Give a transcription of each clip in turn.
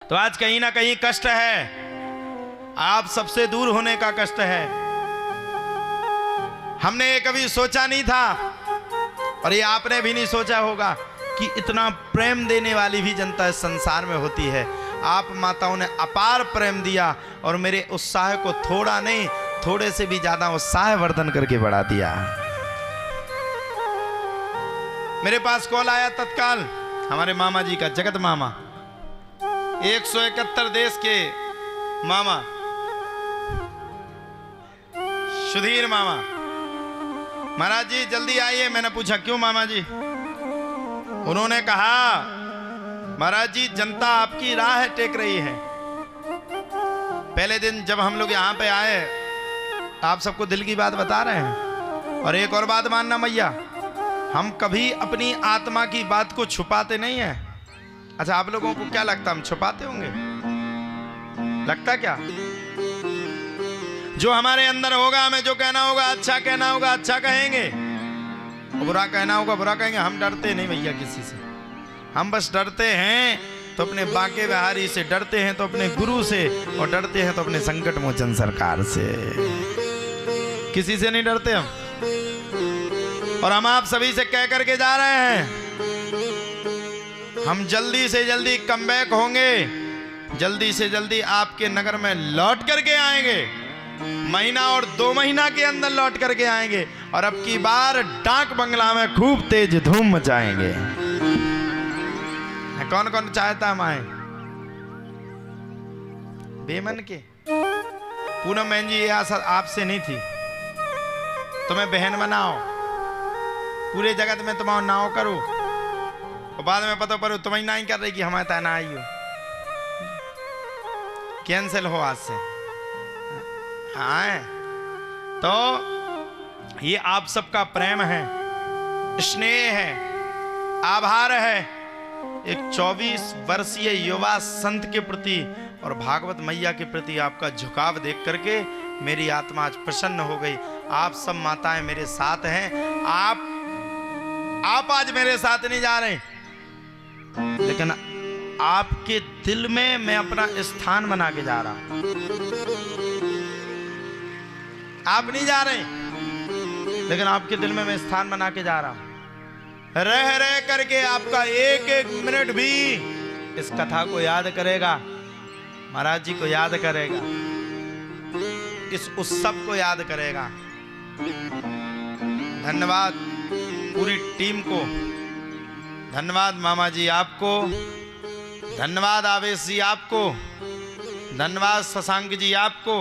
तो आज कहीं ना कहीं कष्ट है, आप सबसे दूर होने का कष्ट है। हमने ये कभी सोचा नहीं था और ये आपने भी नहीं सोचा होगा कि इतना प्रेम देने वाली भी जनता इस संसार में होती है। आप माताओं ने अपार प्रेम दिया और मेरे उत्साह को थोड़ा नहीं, थोड़े से भी ज्यादा उत्साह वर्धन करके बढ़ा दिया। मेरे पास कॉल आया तत्काल हमारे मामा जी का, जगत मामा, 171 देश के मामा, सुधीर मामा। महाराज जी जल्दी आइए। मैंने पूछा क्यों मामा जी? उन्होंने कहा महाराज जी जनता आपकी राह टेक रही है। पहले दिन जब हम लोग यहाँ पे आए, आप सबको दिल की बात बता रहे हैं। और एक और बात मानना मैया, हम कभी अपनी आत्मा की बात को छुपाते नहीं है। अच्छा आप लोगों को क्या लगता हम छुपाते होंगे? लगता क्या? जो हमारे अंदर होगा, हमें जो कहना होगा अच्छा कहना होगा, अच्छा कहेंगे, बुरा कहना होगा बुरा कहेंगे। हम डरते नहीं भैया किसी से। हम बस डरते हैं तो अपने बांके बिहारी से, डरते हैं तो अपने गुरु से, और डरते हैं तो अपने संकट मोचन सरकार से। किसी से नहीं डरते हम। और हम आप सभी से कह करके जा रहे हैं, हम जल्दी से जल्दी कमबैक होंगे, जल्दी से जल्दी आपके नगर में लौट करके आएंगे। महीना और 2 महीना के अंदर लौट करके आएंगे और अब की बार डाक बंगला में खूब तेज धूम मचाएंगे। कौन कौन चाहता हम आए? बेमन के पूनम बहन जी, ये आशा आपसे नहीं थी। तुम्हें बहन बनाओ, पूरे जगत में तुम्हारा नाव करो, और बाद में पता पड़ो तुम्हें नहीं कर रही कि हमारे तना ना आई हो। कैंसिल हो आज से। हाँ तो ये आप सबका प्रेम है, स्नेह है, आभार है। एक 24 वर्षीय युवा संत के प्रति और भागवत मैया के प्रति आपका झुकाव देख करके मेरी आत्मा आज प्रसन्न हो गई। आप सब माताएं मेरे साथ हैं। आप आज मेरे साथ नहीं जा रहे, लेकिन आपके दिल में मैं अपना स्थान बना के जा रहा हूं। आप नहीं जा रहे, लेकिन आपके दिल में मैं स्थान बना के जा रहा हूं। रह रह करके आपका एक एक मिनट भी इस कथा को याद करेगा, महाराज जी को याद करेगा, इस उत्सव को याद करेगा। धन्यवाद पूरी टीम को, धन्यवाद मामा जी आपको, धन्यवाद आवेश जी आपको, धन्यवाद शशांक जी आपको,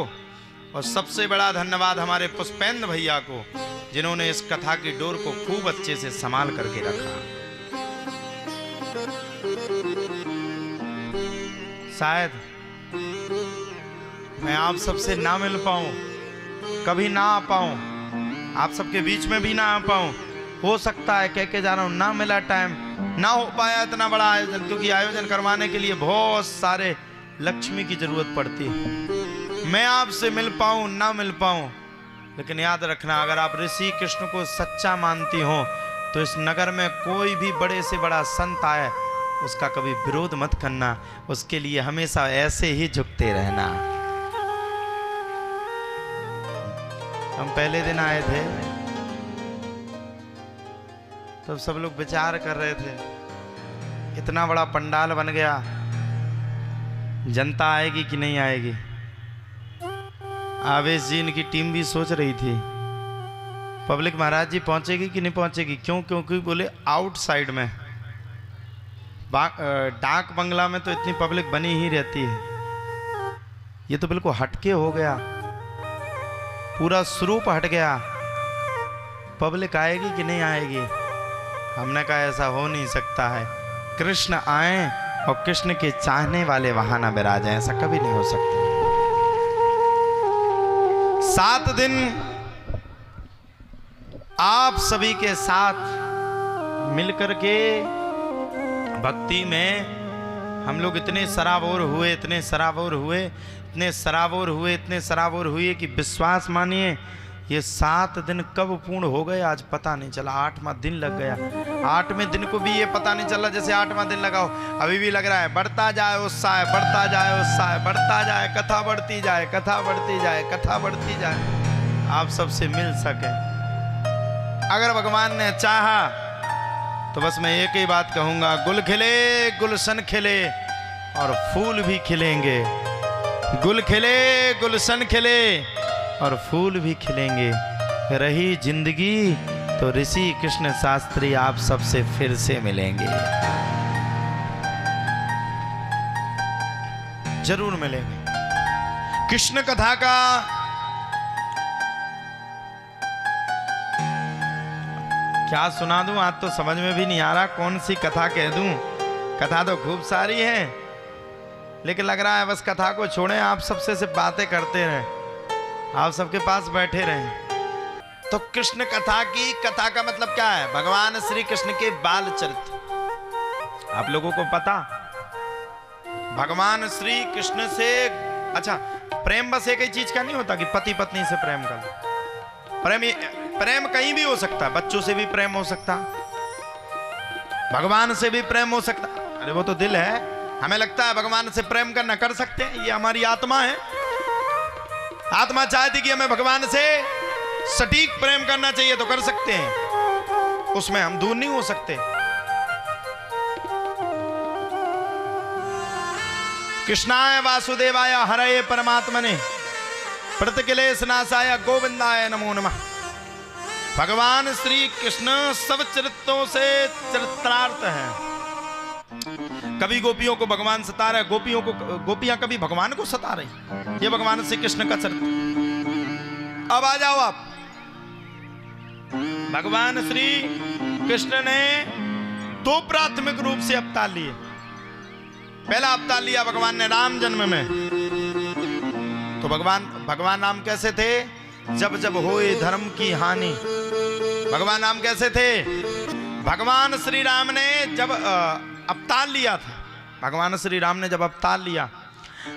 और सबसे बड़ा धन्यवाद हमारे पुष्पेंद्र भैया को, जिन्होंने इस कथा की डोर को खूब अच्छे से संभाल करके रखा। शायद मैं आप सबसे ना मिल पाऊं, कभी ना आ पाऊं, आप सबके बीच में भी ना आ पाऊं। हो सकता है कह के जा रहा हूं, ना मिला टाइम, ना हो पाया इतना बड़ा आयोजन, क्योंकि आयोजन करवाने के लिए बहुत सारे लक्ष्मी की जरूरत पड़ती है। मैं आपसे मिल पाऊं ना मिल पाऊं, लेकिन याद रखना, अगर आप ऋषि कृष्ण को सच्चा मानती हो तो इस नगर में कोई भी बड़े से बड़ा संत आए उसका कभी विरोध मत करना, उसके लिए हमेशा ऐसे ही झुकते रहना। हम पहले दिन आए थे तो सब लोग विचार कर रहे थे, इतना बड़ा पंडाल बन गया, जनता आएगी कि नहीं आएगी। आवेश जी इनकी टीम भी सोच रही थी पब्लिक महाराज जी पहुंचेगी कि नहीं पहुंचेगी। क्यों? क्योंकि बोले आउटसाइड में डाक बंगला में तो इतनी पब्लिक बनी ही रहती है, ये तो बिल्कुल हटके हो गया, पूरा स्वरूप हट गया। पब्लिक आएगी कि नहीं आएगी? हमने कहा ऐसा हो नहीं सकता है, कृष्ण आए और कृष्ण के चाहने वाले वहां ना विराजे, ऐसा कभी नहीं हो सकता। 7 दिन आप सभी के साथ मिलकर के भक्ति में हम लोग इतने सराबोर हुए, इतने सराबोर हुए, इतने सराबोर हुए, इतने सराबोर हुए कि विश्वास मानिए ये 7 दिन कब पूर्ण हो गए आज पता नहीं चला, 8वां दिन लग गया। 8वें दिन को भी ये पता नहीं चला जैसे 8वां दिन लगा हो। अभी भी लग रहा है बढ़ता जाए उत्साह, बढ़ता जाए उत्साह, बढ़ता जाए, कथा बढ़ती जाए, कथा बढ़ती जाए, कथा बढ़ती जाए, आप सबसे मिल सके। अगर भगवान ने चाहा तो बस मैं एक ही बात कहूंगा, गुल खिले गुलशन खिले और फूल भी खिलेंगे। गुल खिले गुलशन खिले और फूल भी खिलेंगे। रही जिंदगी तो ऋषि कृष्ण शास्त्री आप सबसे फिर से मिलेंगे, जरूर मिलेंगे। कृष्ण कथा का क्या सुना दूं, आज तो समझ में भी नहीं आ रहा कौन सी कथा कह दूं। कथा तो खूब सारी है, लेकिन लग रहा है बस कथा को छोड़ें, आप सबसे सिर्फ बातें करते रहें, आप सबके पास बैठे रहें। तो कृष्ण कथा की, कथा का मतलब क्या है? भगवान श्री कृष्ण के बाल चरित्र। आप लोगों को पता, भगवान श्री कृष्ण से, अच्छा प्रेम बस एक ही चीज का नहीं होता कि पति पत्नी से प्रेम कर। प्रेम कहीं भी हो सकता है, बच्चों से भी प्रेम हो सकता, भगवान से भी प्रेम हो सकता। अरे वो तो दिल है, हमें लगता है भगवान से प्रेम करना कर सकते हैं, ये हमारी आत्मा है। आत्मा चाहती कि हमें भगवान से सटीक प्रेम करना चाहिए तो कर सकते हैं, उसमें हम दूर नहीं हो सकते। कृष्णाय वासुदेवाय हरये परमात्मने प्रतिक्लेश नाशाय गोविंदाय नमो नमः। भगवान श्री कृष्ण सब चरित्रों से चरित्रार्थ है। कभी गोपियों को भगवान सता रहे, गोपियां कभी भगवान को सता रही, ये भगवान श्री कृष्ण का चरित्र। अब आ जाओ आप, भगवान श्री कृष्ण ने 2 प्राथमिक रूप से अवतार लिए। पहला अवतार लिया भगवान ने राम जन्म में। तो भगवान राम कैसे थे? जब जब होए धर्म की हानि। भगवान राम कैसे थे? भगवान श्री राम ने जब अवतार लिया था, भगवान श्री राम ने जब अवतार लिया,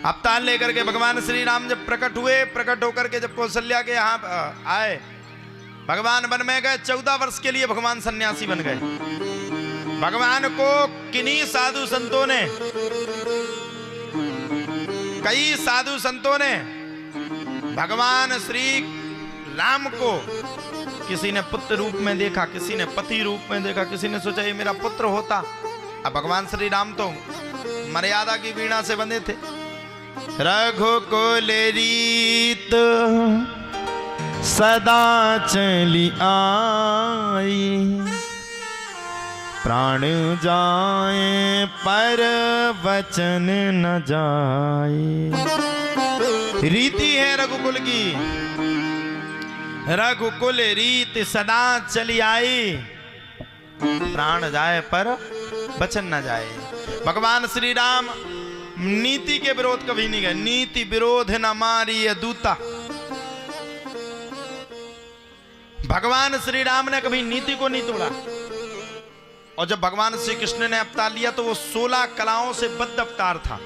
अवतार लेकर के भगवान श्री राम जब प्रकट हुए, प्रकट होकर के जब कौशल्या के यहाँ आए, भगवान वन में गए। 14 वर्ष के लिए भगवान सन्यासी बन गए। भगवान को किन्हीं साधु संतों ने, कई साधु संतों ने भगवान श्री राम को, किसी ने पुत्र रूप में देखा, किसी ने पति रूप में देखा, किसी ने सोचा ये मेरा पुत्र होता। अब भगवान श्री राम तो मर्यादा की वीणा से बंधे थे। रघुकुल रीत सदा चली आई, प्राण जाए पर वचन न जाए। रीति है रघुकुल की, रघुकुल रीत सदा चली आई, प्राण जाए पर वचन न जाए। भगवान श्री राम नीति के विरोध कभी नहीं गए। नीति विरोध न मारी दूता। भगवान श्री राम ने कभी नीति को नहीं तोड़ा। और जब भगवान श्री कृष्ण ने अवतार लिया तो वो 16 कलाओं से बद्ध अवतार था।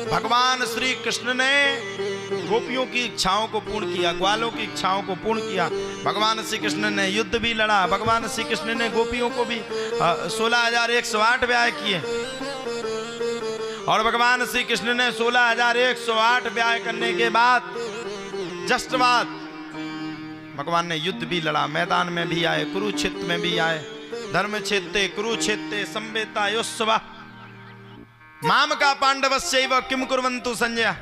भगवान श्री कृष्ण ने गोपियों की इच्छाओं को पूर्ण किया, ग्वालों की इच्छाओं को पूर्ण किया। भगवान श्री कृष्ण ने युद्ध भी लड़ा। भगवान श्री कृष्ण ने गोपियों को भी 16,108 ब्याह किए। और भगवान श्री कृष्ण ने 16,108 ब्याह करने के बाद जस्ट बाद भगवान ने युद्ध भी लड़ा, मैदान में भी आए, कुरुक्षेत्र में भी आए। धर्म क्षेत्रे कुरुक्षेत्रे संवेता योत्सवा माम का पांडवस्यैव किम कुर्वन्तु संजय।